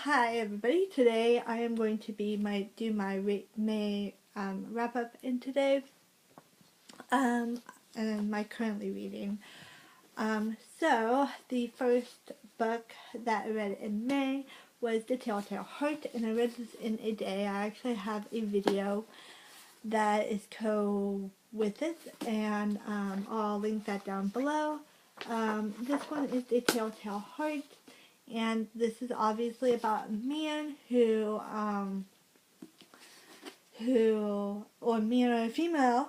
Hi everybody. Today I am going to be do my wrap up in today, and my currently reading. So the first book that I read in May was The Telltale Heart, and I read this in a day. I actually have a video that is with it, and I'll link that down below. This one is The Telltale Heart. And this is obviously about a man or man or a female,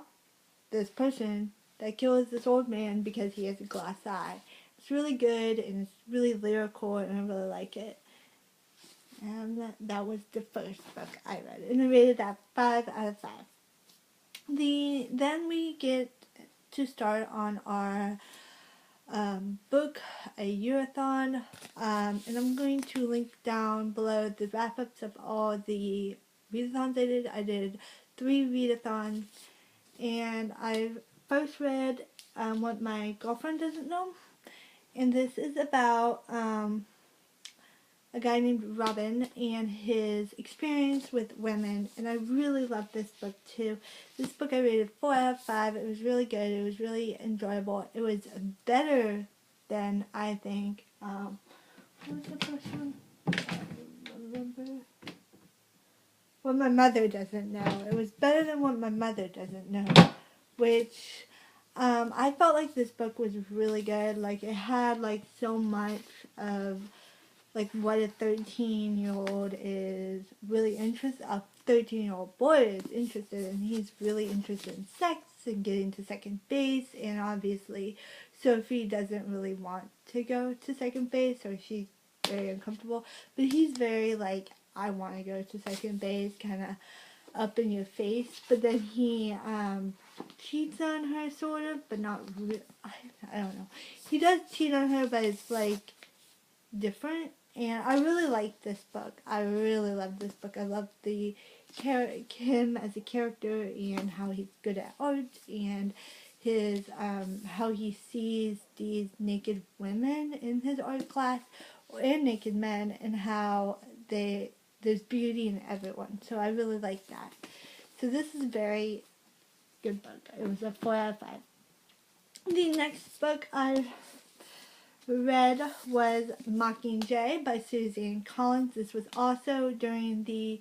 this person that kills this old man because he has a glass eye. It's really good and it's really lyrical and I really like it. And that was the first book I read, and I rated that 5 out of 5. Then we get to start on our book, a Read-a-thon, and I'm going to link down below the wrap-ups of all the read-a-thons I did. I did 3 read-a-thons, and I first read What My Girlfriend Doesn't Know, and this is about a guy named Robin and his experience with women, and I really love this book too. This book I rated 4 out of 5. It was really good. It was really enjoyable. It was better than, I think, what was the first one? I don't remember. What My Mother Doesn't Know. It was better than What My Mother Doesn't Know, which I felt like this book was really good. Like, it had like so much of like what a 13-year-old is really interested, a 13-year-old boy is interested in. He's really interested in sex and getting to second base, and obviously Sophie doesn't really want to go to second base, or she's very uncomfortable, but he's very like, I want to go to second base, kind of up in your face, but then he cheats on her sort of, but not really. I don't know. He does cheat on her, but it's like different. And I really like this book. I really love this book. I love him as a character and how he's good at art and his how he sees these naked women in his art class and naked men, and how there's beauty in everyone. So I really like that. So this is a very good book. It was a 4 out of 5. The next book I read was Mockingjay by Suzanne Collins. This was also during the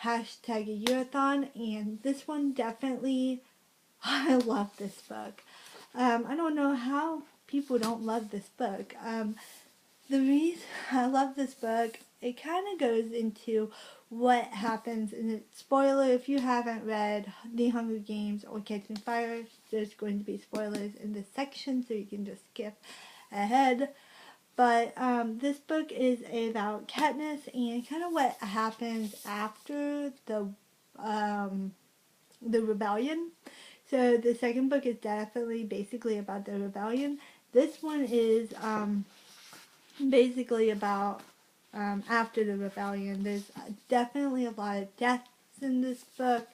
hashtag Read-a-thon, and this one definitely, I love this book. I don't know how people don't love this book. The reason I love this book, it kind of goes into what happens, and spoiler, if you haven't read The Hunger Games or Catching Fire, there's going to be spoilers in this section, so you can just skip ahead. But this book is about Katniss and kind of what happens after the rebellion. So the second book is definitely basically about the rebellion. This one is basically about after the rebellion. There's definitely a lot of deaths in this book.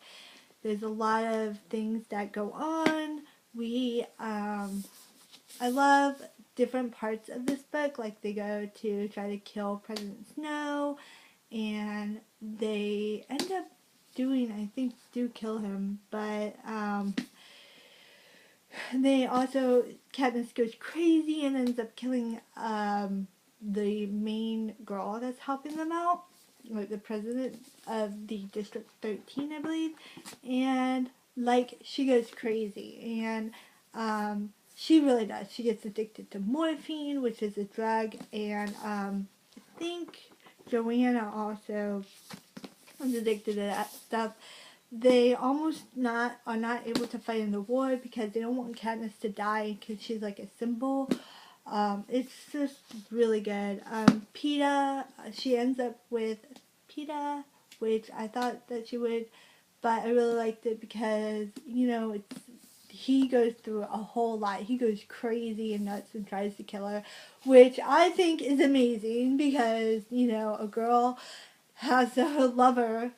There's a lot of things that go on. I love different parts of this book. Like, they go to try to kill President Snow, and they end up do kill him, but they also, Katniss goes crazy and ends up killing the main girl that's helping them out, like the president of the District 13, I believe, and like, she goes crazy, and she really does. She gets addicted to morphine, which is a drug, and I think Joanna also is addicted to that stuff. They almost are not able to fight in the war because they don't want Katniss to die because she's like a symbol. It's just really good. Peeta, she ends up with Peeta, which I thought that she would, but I really liked it because, you know, he goes through a whole lot. He goes crazy and nuts and tries to kill her, which I think is amazing because, you know, a girl has a lover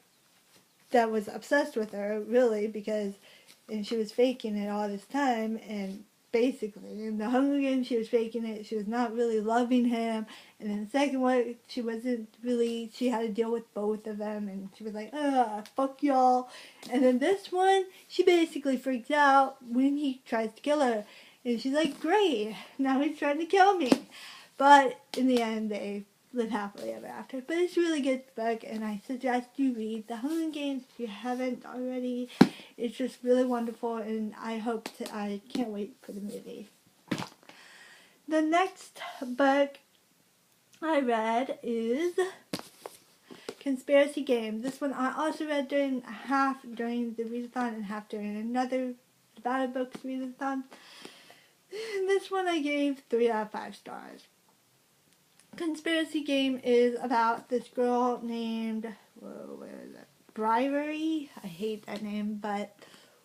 that was obsessed with her, really, and she was faking it all this time, and basically. In the Hunger Games, she was faking it. She was not really loving him. And then the second one, she wasn't really, she had to deal with both of them. And she was like, fuck y'all. And then this one, she basically freaks out when he tries to kill her. And she's like, great, now he's trying to kill me. But in the end, they live happily ever after. But it's a really good book, and I suggest you read The Hunger Games if you haven't already. It's just really wonderful, and I can't wait for the movie. The next book I read is Conspiracy Game. This one I also read half during the readathon and half during another Battle Books readathon. This one I gave 3 out of 5 stars. Conspiracy Game is about this girl named, Bribery. I hate that name, but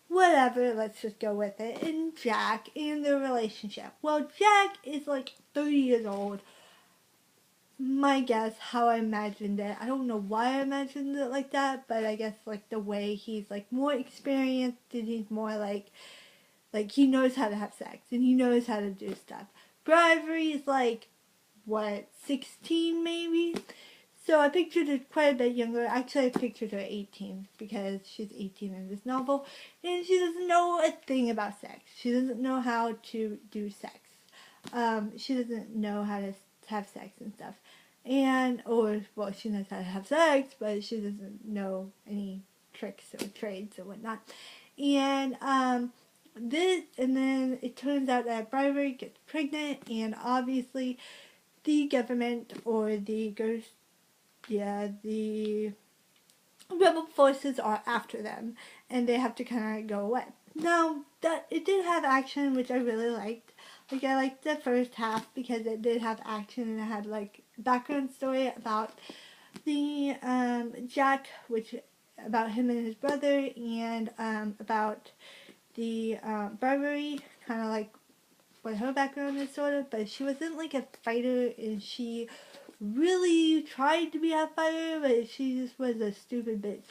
whatever, let's just go with it. And Jack and their relationship. Well, Jack is like 30 years old. My guess, how I imagined it. I don't know why I imagined it like that, but I guess like the way he's like more experienced and he's more like he knows how to have sex and he knows how to do stuff. Bribery is like, 16 maybe? So I pictured her quite a bit younger. Actually, I pictured her 18 because she's 18 in this novel. And she doesn't know a thing about sex. She doesn't know how to do sex. She doesn't know how to have sex and stuff. She knows how to have sex, but she doesn't know any tricks or trades or whatnot. And then it turns out that Bribery gets pregnant, and obviously the government or the rebel forces are after them, and they have to kind of go away. Now, it did have action, which I really liked. Like, I liked the first half because it did have action, and it had, like, background story about the, Jack, about him and his brother, and, about the, Bribery, kind of like what her background is, sort of, but she wasn't, like, a fighter, and she really tried to be a fighter, but she just was a stupid bitch.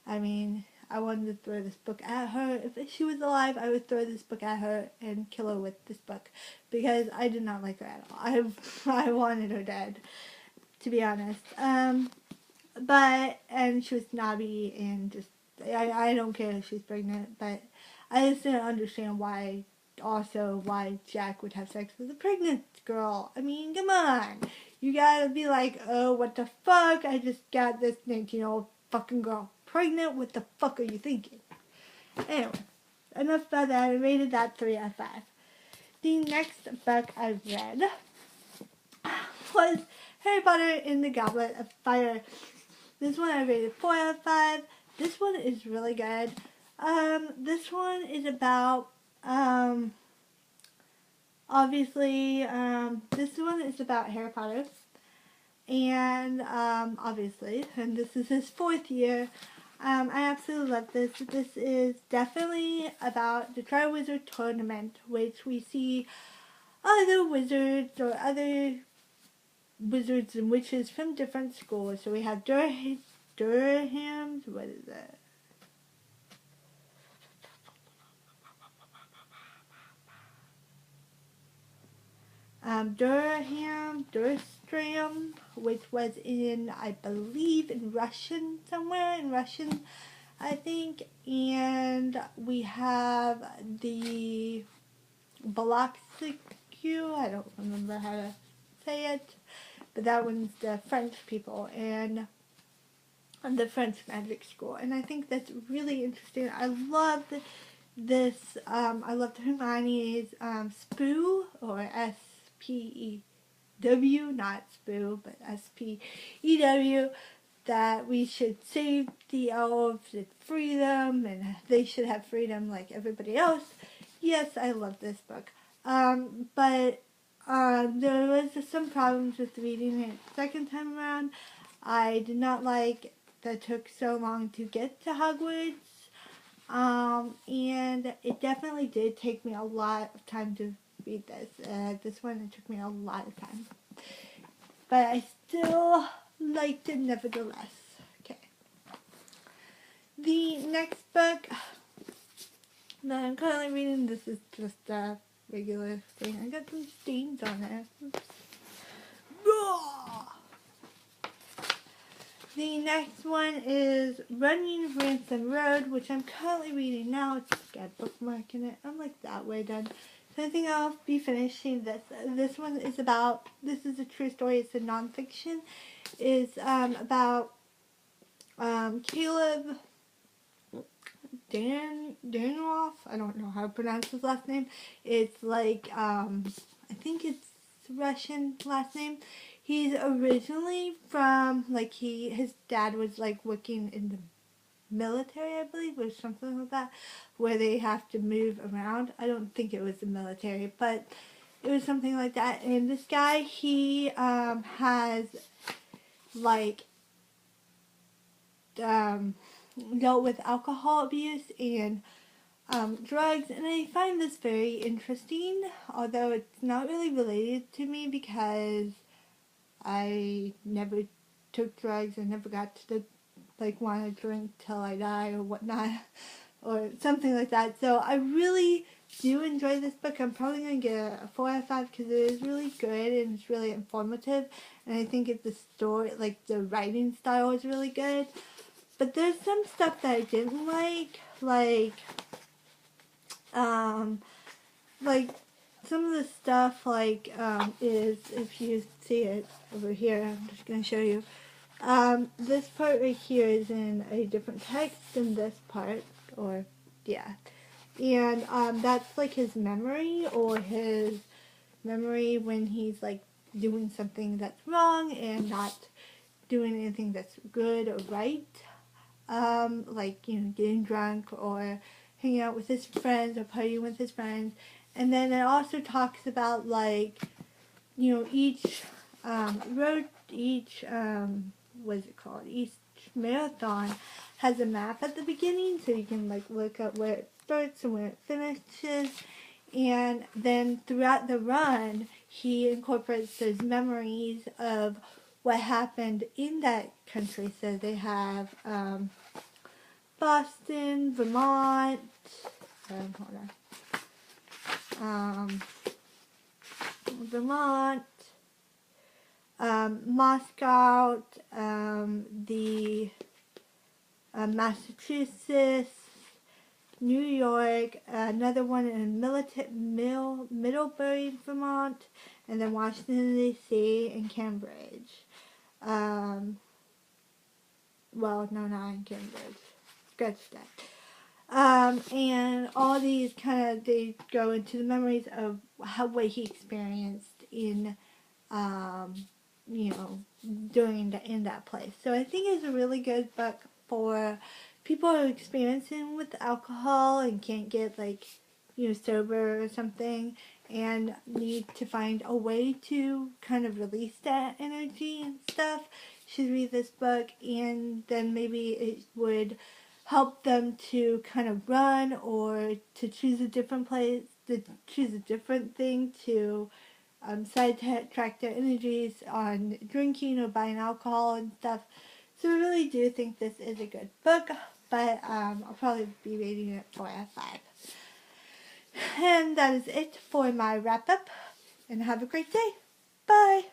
I mean, I wanted to throw this book at her. If she was alive, I would throw this book at her and kill her with this book, because I did not like her at all. I wanted her dead, to be honest. And she was snobby, and just, I don't care if she's pregnant, but I just didn't understand why Jack would have sex with a pregnant girl. I mean, come on. You gotta be like, oh, what the fuck? I just got this 19-year-old fucking girl pregnant. What the fuck are you thinking? Anyway, enough about that. I rated that 3 out of 5. The next book I read was Harry Potter and the Goblet of Fire. This one I rated 4 out of 5. This one is really good. This one is about, obviously, this one is about Harry Potter, and, obviously, and this is his 4th year. I absolutely love this. This is definitely about the Triwizard Tournament, which we see other wizards or other wizards and witches from different schools. So we have Durham's, what is that? Durstram, which was I believe, in Russian, somewhere in Russian, I think. And we have the Balaxicu, I don't remember how to say it, but that one's the French people, and the French magic school. And I think that's really interesting. I love this, I loved Hermione's, Spoo, or S-P-E-W, not Spoo, but S-P-E-W, that we should save the elves and free them, and they should have freedom like everybody else. Yes, I love this book. But there was some problems with reading it second time around. I did not like that it took so long to get to Hogwarts. And it definitely did take me a lot of time to read this. This one, it took me a lot of time. But I still liked it nevertheless. Okay. The next book that I'm currently reading, this is just regular thing. I got some stains on it. Oops. The next one is Running Ransom Road, which I'm currently reading now. It's got a bookmark in it. I'm like that way done. So I think I'll be finishing this. This one is about, this is a true story. It's a nonfiction. It's about Caleb Danoff. I don't know how to pronounce his last name. It's like, I think it's Russian last name. He's originally from, like, his dad was, like, working in the military, I believe, or something like that, where they have to move around. I don't think it was the military, but it was something like that. And this guy, he has, like, dealt with alcohol abuse and drugs, and I find this very interesting, although it's not really related to me because I never took drugs. I never got to like want to drink till I die or whatnot or something like that. So I really do enjoy this book. I'm probably going to get a 4 out of 5 because it is really good and it's really informative, and I think it's the story, like the writing style is really good. But there's some stuff that I didn't like some of the stuff is, if you see it over here, I'm just going to show you. This part right here is in a different text than this part, or, yeah. And, that's like his memory, or his memory when he's like doing something that's wrong and not doing anything that's good or right. Like, you know, getting drunk or hanging out with his friends or partying with his friends. And then it also talks about, like, you know, each what is it called? Each marathon has a map at the beginning, so you can, like, look up where it starts and where it finishes. And then throughout the run, he incorporates those memories of what happened in that country. So they have Boston, Vermont, Vermont, Moscow, the Massachusetts, New York, another one in Middlebury, Vermont, and then Washington, D.C., and Cambridge. Well, no, not in Cambridge. Scratch that. And all these they go into the memories of what he experienced in, you know, in that place. So I think it's a really good book for people who are experiencing with alcohol and can't get, like, you know, sober or something, and need to find a way to kind of release that energy and stuff. Should read this book, and then maybe it would help them to kind of run or to choose a different place, to choose a different thing to sidetrack their energies on drinking or buying alcohol and stuff. So I really do think this is a good book, but I'll probably be rating it 4 out of 5. And that is it for my wrap-up, and have a great day. Bye!